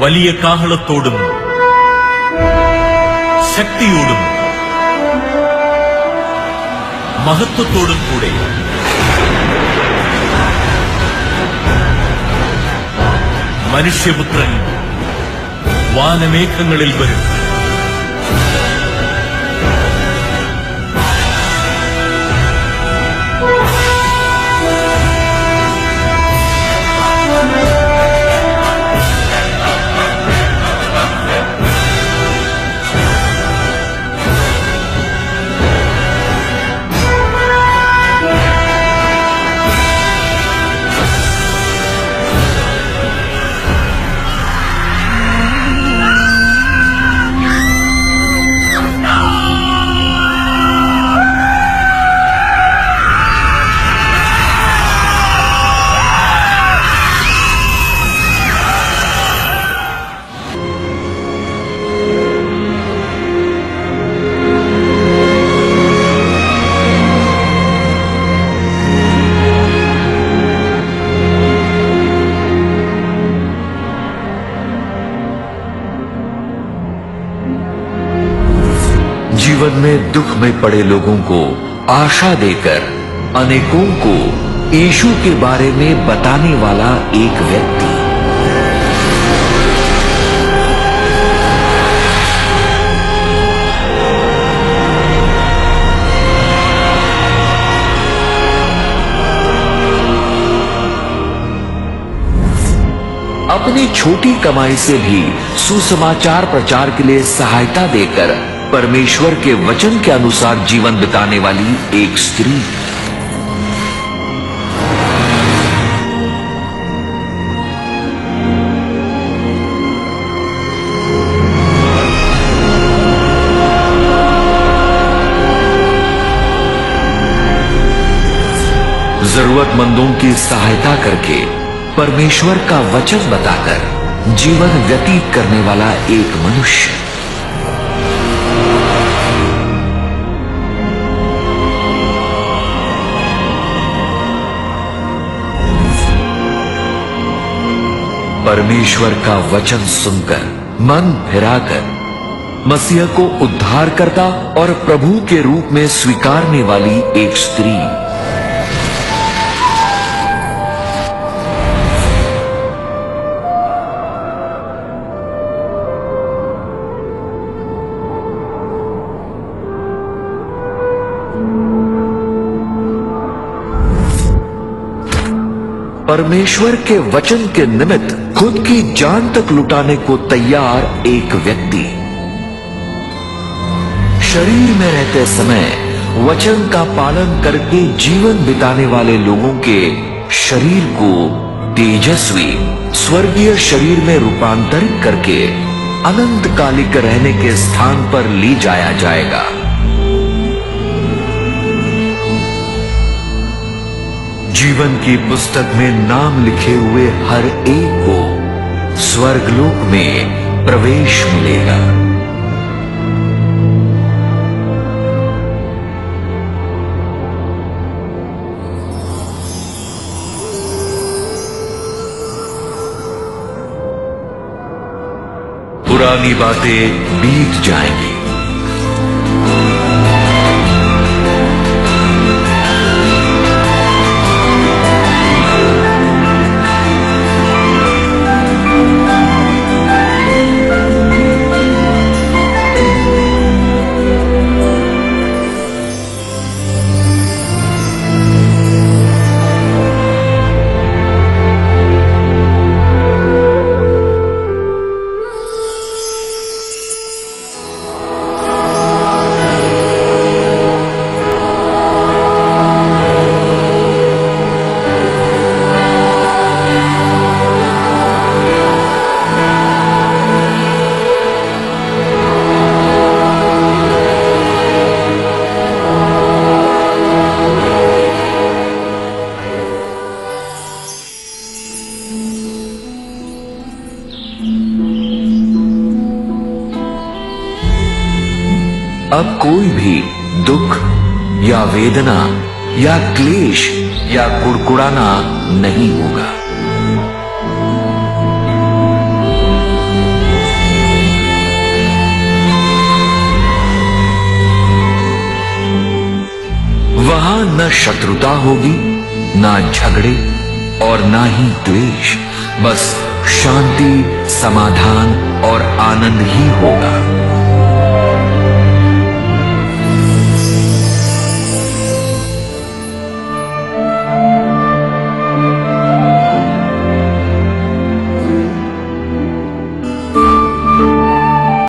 വലിയ കാഹളത്തോടും ശക്തിയോടും മഹത്വത്തോടും കൂടെ മനുഷ്യപുത്രൻ വാനമേഘങ്ങളിൽ വരും. जीवन में दुख में पड़े लोगों को आशा देकर अनेकों को यीशु के बारे में बताने वाला एक व्यक्ति। अपनी छोटी कमाई से भी सुसमाचार प्रचार के लिए सहायता देकर परमेश्वर के वचन के अनुसार जीवन बिताने वाली एक स्त्री। जरूरतमंदों की सहायता करके परमेश्वर का वचन बताकर जीवन व्यतीत करने वाला एक मनुष्य। परमेश्वर का वचन सुनकर मन फिराकर मसीह को उद्धारकर्ता और प्रभु के रूप में स्वीकारने वाली एक स्त्री। परमेश्वर के वचन के निमित्त खुद की जान तक लुटाने को तैयार एक व्यक्ति। शरीर में रहते समय वचन का पालन करके जीवन बिताने वाले लोगों के शरीर को तेजस्वी स्वर्गीय शरीर में रूपांतरित करके अनंत कालिक रहने के स्थान पर ले जाया जाएगा। जीवन की पुस्तक में नाम लिखे हुए हर एक को स्वर्गलोक में प्रवेश मिलेगा। पुरानी बातें बीत जाएंगी। अब कोई भी दुख या वेदना या क्लेश या कुड़कुड़ाना नहीं होगा। वहां न शत्रुता होगी, ना झगड़े और ना ही द्वेष, बस शांति, समाधान और आनंद ही होगा।